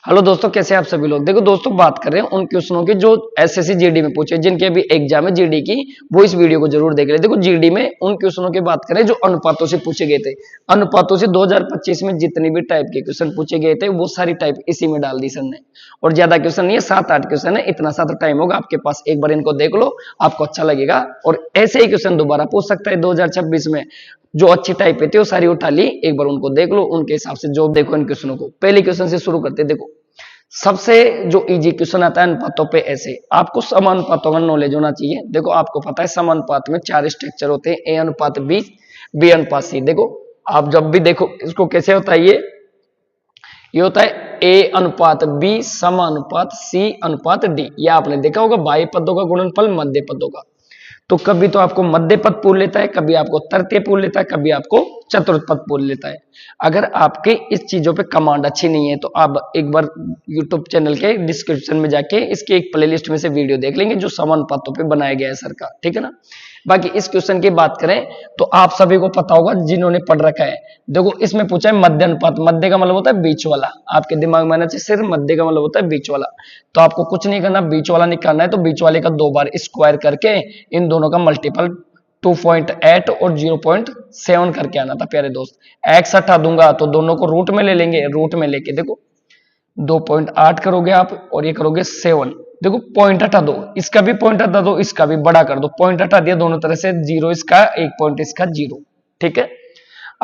Hello दोस्तों, कैसे हैं आप सभी लोग। देखो दोस्तों, बात कर रहे हैं उन क्वेश्चनों की जो एसएससी जीडी में पूछे, जिनके अभी एग्जाम है जीडी की, वो इस वीडियो को जरूर देख ले। देखो जीडी में उन क्वेश्चनों की बात करें जो अनुपातों से पूछे गए थे। अनुपातों से 2025 में जितनी भी टाइप के क्वेश्चन पूछे गए थे वो सारी टाइप इसी में डाल दी सर ने। और ज्यादा क्वेश्चन नहीं है, 7-8 क्वेश्चन है, इतना सा टाइम होगा आपके पास। एक बार इनको देख लो, आपको अच्छा लगेगा और ऐसे ही क्वेश्चन दोबारा पूछ सकता है 2026 में। जो अच्छी टाइप थी वो सारी उठा ली, एक बार उनको देख लो, उनके हिसाब से जो देखो इन क्वेश्चनों को। पहले क्वेश्चन से शुरू करते। देखो सबसे जो इजी क्वेश्चन आता है अनुपातों पे, ऐसे आपको समानुपातों का नॉलेज होना चाहिए। देखो आपको पता है समानुपात में 4 स्ट्रक्चर होते हैं, ए अनुपात बी, बी अनुपात सी। देखो आप जब भी देखो इसको कैसे होता है, ये होता है ए अनुपात बी समानुपात सी अनुपात डी। ये आपने देखा होगा, बाह्य पदों का गुणनफल मध्य पदों का। तो कभी तो आपको मध्य पद पूछ लेता है, कभी आपको तृतीय पूछ लेता है, कभी आपको चतुर्थ पद पूछ लेता है। अगर आपके इस चीजों पे कमांड अच्छी नहीं है तो आप एक बार YouTube चैनल के डिस्क्रिप्शन में जाके इसके एक प्लेलिस्ट में से वीडियो देख लेंगे जो समानुपातों पे बनाया गया है सर का, ठीक है ना। बाकी इस क्वेश्चन की बात करें तो आप सभी को पता होगा जिन्होंने पढ़ रखा है। देखो इसमें पूछा है मध्य अनुपात। मध्य का मतलब होता है बीच वाला। आपके दिमाग में आना चाहिए सिर्फ मध्य का मतलब होता है बीच वाला। तो आपको कुछ नहीं करना, बीच वाला निकालना है तो बीच वाले का 2 बार स्क्वायर करके इन दोनों का मल्टीपल 2.8 और 0.7 करके आना था प्यारे दोस्त। एक्स हटा दूंगा तो दोनों को रूट में ले लेंगे, रूट में लेके देखो 2.8 करोगे आप और ये करोगे 7। देखो पॉइंट हटा दो, इसका भी पॉइंट हटा दो, इसका भी बड़ा कर दो। पॉइंट हटा दिया दोनों तरह से, 0 इसका, 1 पॉइंट इसका 0, ठीक है।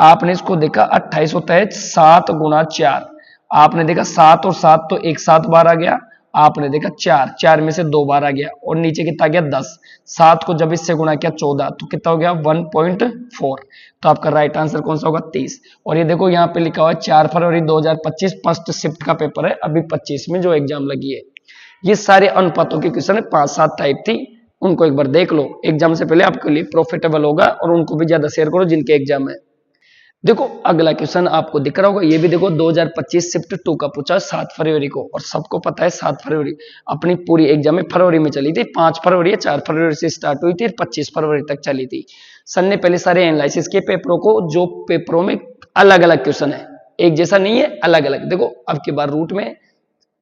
आपने इसको देखा 28 होता है 7 गुणा 4। आपने देखा 7 और 7 तो एक साथ बार आ गया। आपने देखा 4 में से 2 बार आ गया और नीचे कितना गया 10। 7 को जब इससे गुणा किया 14 तो कितना हो गया 1.4। तो आपका राइट आंसर कौन सा होगा 30। और ये देखो यहाँ पे लिखा हुआ है 4 फरवरी 2025 फर्स्ट शिफ्ट का पेपर है, अभी 25 में जो एग्जाम लगी है। ये सारे अनुपातों के क्वेश्चन है, 5-7 टाइप थी। उनको एक बार देख लो, एग्जाम से पहले आपके लिए प्रॉफिटेबल होगा। और उनको भी ज्यादा शेयर करो जिनके एग्जाम है। देखो अगला क्वेश्चन आपको दिख रहा होगा, ये भी देखो 2025 शिफ्ट 2 का पूछा 7 फरवरी को। और सबको पता है 7 फरवरी अपनी पूरी एग्जाम में फरवरी में चली थी। 5 फरवरी या 4 फरवरी से स्टार्ट हुई थी, 25 फरवरी तक चली थी। सर ने पहले सारे एनालिसिस के पेपरों को, जो पेपरों में अलग अलग क्वेश्चन है, एक जैसा नहीं है, अलग अलग। देखो अब की बार रूट में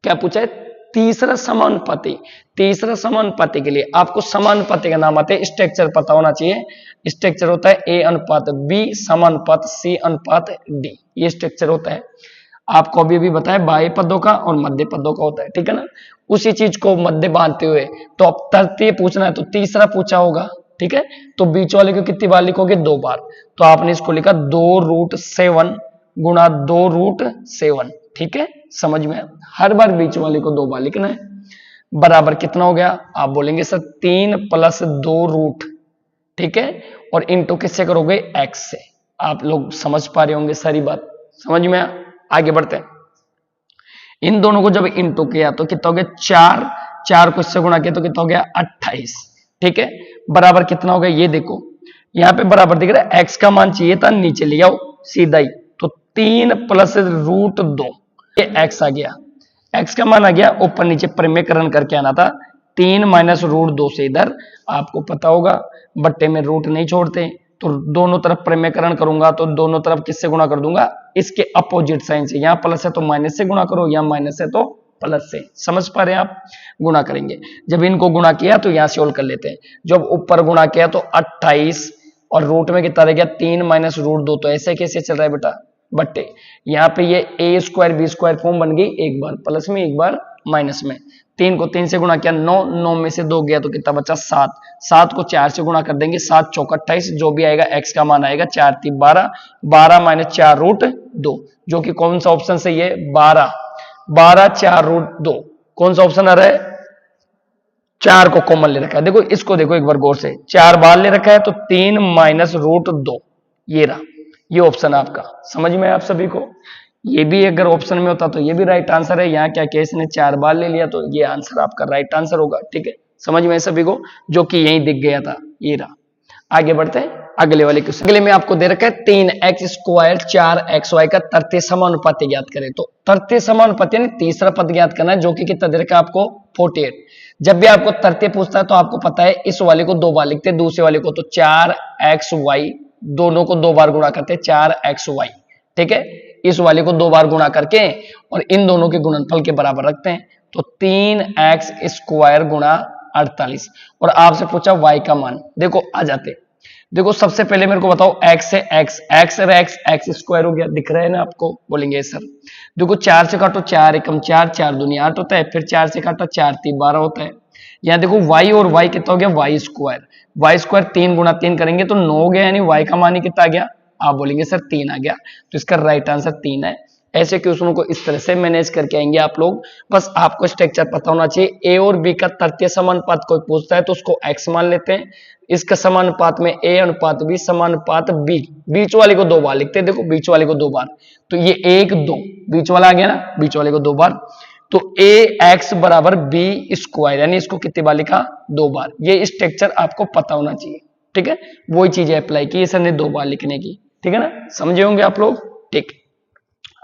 क्या पूछा है, तीसरा समानुपाती। तीसरा समानुपाती के लिए आपको समानुपाती का नाम आते हैं, स्ट्रक्चर पता होना चाहिए। स्ट्रक्चर होता है ए अनुपात बी समानुपात सी अनुपात डी, ये स्ट्रक्चर होता है। आपको अभी भी बताया बाह्य पदों का और मध्य पदों का होता है, ठीक है ना। उसी चीज को मध्य बांधते हुए तो अब तृतीय पूछना है तो तीसरा पूछा होगा, ठीक है। तो बीच वाले को कितनी बार लिखोगे 2 बार। तो आपने इसको लिखा 2√7 गुणा 2√7, ठीक है। समझ में, हर बार बीच वाले को 2 बार लिखना है। बराबर कितना हो गया, आप बोलेंगे सर 3 + 2 रूट, ठीक है। और इंटू किससे करोगे, x से। आप लोग समझ पा रहे होंगे सारी बात, समझ में। आगे बढ़ते हैं। इन दोनों को जब इंटू किया तो कितना हो गया 4। 4 को इससे गुणा किया तो कितना हो गया 28, ठीक है। बराबर कितना हो गया, ये देखो यहाँ पे बराबर दिख रहा है। x का मान चाहिए था, नीचे ले आओ सीधा ही। तो 3 + √2, ये x आ गया। x का मान आ गया, ऊपर नीचे परिमेयकरण करके आना था। 3 - √2 से इधर आपको पता होगा बट्टे में रूट नहीं छोड़ते, तो दोनों तरफ परिमेयकरण करूंगा तो दोनों तरफ किससे गुणा कर दूंगा, इसके अपोजिट साइन से। यहाँ प्लस है तो माइनस से गुणा करो, यहाँ माइनस है तो प्लस से। समझ पा रहे हैं आप, गुणा करेंगे। जब इनको गुणा किया तो यहाँ से सोल्व कर लेते हैं। जब ऊपर गुणा किया तो 28 और रूट में कितना रह गया 3 - √2। तो ऐसे कैसे चल रहा है बेटा, बट्टे। यहाँ पे ये a² b² फॉर्म बन गई, एक बार प्लस में एक बार माइनस में। 3 को 3 से गुणा किया 9, 9 में से 2 गया तो कितना बचा 7। 7 को 4 से गुणा कर देंगे, 7 × 4 = 28, जो भी आएगा x का मान आएगा 4 × 3 = 12, 12 - 4√2, जो कि कौन सा ऑप्शन सही है 12। 12 4√2 कौन सा ऑप्शन आ रहा है, 4 को कॉमन ले रखा है। देखो इसको देखो एक बार गौर से, 4 बार ले रखा है तो 3 - √2, ये रहा, ये ऑप्शन आपका। समझ में आप सभी को, ये भी अगर ऑप्शन में होता तो ये भी राइट आंसर है। यहाँ क्या केस ने 4 बार ले लिया तो ये आंसर आपका राइट आंसर होगा, ठीक है। समझ में सभी को, जो कि यही दिख गया था, ये रहा। आगे बढ़ते हैं अगले वाले क्वेश्चन। अगले में आपको दे रखा है 3x² 4xy का तृतीय समानुपाती ज्ञात करें। तो तृतीय समानुपाती यानी तीसरा पद ज्ञात करना है, जो कि कितना दे रखा है आपको 48। जब भी आपको तृतीय पूछता है तो आपको पता है इस वाले को 2 बार लिखते हैं, दूसरे वाले को तो 4xy, दोनों को 2 बार गुणा करते हैं 4xy, ठीक है। इस वाले को 2 बार गुणा करके और इन दोनों के गुणनफल के बराबर रखते हैं। तो 3x स्क्वायर गुणा 48 और आपसे पूछा y का मान। देखो आ जाते, देखो सबसे पहले मेरे को बताओ x से x स्क्वायर हो गया, दिख रहा है ना आपको, बोलेंगे सर। देखो 4 से काटो 4 एकम 4, 4 दूनी 8 होता है, फिर 4 से काटा 4 3 12 होता है। यहाँ देखो y और y कितना हो गया, y स्क्वायर 3 गुणा 3 करेंगे तो 9 हो गया, यानी y का मान ही कितना आ गया, आप बोलेंगे सर 3 आ गया। तो इसका राइट आंसर 3 है। ऐसे क्वेश्चनों को इस तरह से मैनेज करके आएंगे आप लोग। बस आपको स्ट्रक्चर पता होना चाहिए। ए और बी का तृतीय समानुपात कोई पूछता है तो उसको x मान लेते हैं, इसका समानुपात में a अनुपात b समानुपात b, बीच वाले को 2 बार लिखते हैं। देखो बीच वाले को 2 बार, तो ये 1 2 बीच वाला आ गया ना, बीच वाले को 2 बार, तो ax बराबर b स्क्वायर, यानी इसको कितनी बार लिखा, 2 बार। ये स्ट्रक्चर आपको पता होना चाहिए, ठीक है। वही चीजें अप्लाई की सर ने 2 बार लिखने की, ठीक है ना, समझे होंगे आप लोग। ठीक,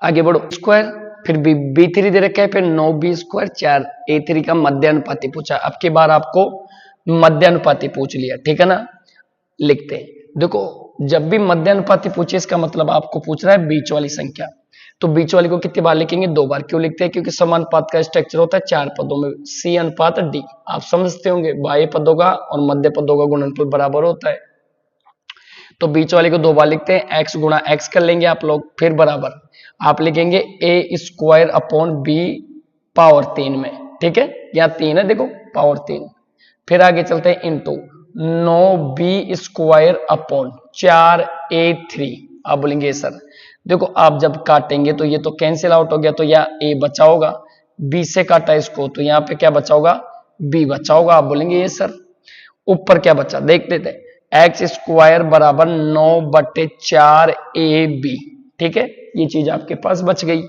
आगे बढ़ो। स्क्वायर, फिर b3 दे रखा है, फिर 9b स्क्वायर 4a3 का मध्यानुपाती पूछा। अब की बार आपको मध्यानुपाती पूछ लिया, ठीक है ना। लिखते हैं, देखो जब भी मध्यानुपाती पूछे इसका मतलब आपको पूछ रहा है बीच वाली संख्या। तो बीच वाली को कितनी बार लिखेंगे, 2 बार। क्यों लिखते हैं, क्योंकि समानुपात का स्ट्रक्चर होता है 4 पदों में, c अनुपात d। आप समझते होंगे, बाह्य पदों का और मध्य पदों का गुणनफल बराबर होता है। तो बीच वाले को 2 बार लिखते हैं, x गुणा x कर लेंगे आप लोग, फिर बराबर आप लिखेंगे a square upon b power 3 में, ठीक है। यहाँ 3 है, देखो पावर 3। फिर आगे चलते हैं, into 9b square upon 4a3। आप बोलेंगे सर देखो आप जब काटेंगे तो ये तो कैंसिल आउट हो गया, तो यहाँ a बचा होगा, b से काटा इसको तो यहाँ पे क्या बचा होगा, b बचा होगा। आप बोलेंगे ये सर ऊपर क्या बचा, देख लेते हैं। एक्स स्क्वायर बराबर 9/4ab, ठीक है। ये चीज आपके पास बच गई।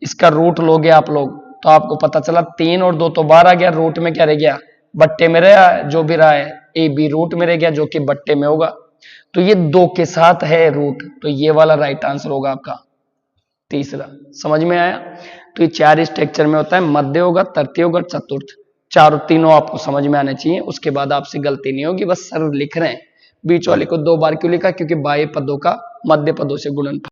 इसका रूट लोगे आप लोग तो आपको पता चला 3 और 2 तो बाहर आ गया, रूट में क्या रह गया, बट्टे में रहा, जो भी रहा है ए बी रूट में रह गया, जो कि बट्टे में होगा। तो ये 2 के साथ है रूट, तो ये वाला राइट आंसर होगा आपका तीसरा। समझ में आया। तो ये 4 स्ट्रक्चर में होता है, मध्य होगा, तृतीय होगा, चतुर्थ, चारों तीनों आपको समझ में आने चाहिए। उसके बाद आपसे गलती नहीं होगी। बस सर लिख रहे हैं बीच वाले को 2 बार क्यों लिखा, क्योंकि बाह्य पदों का मध्य पदों से गुणनफल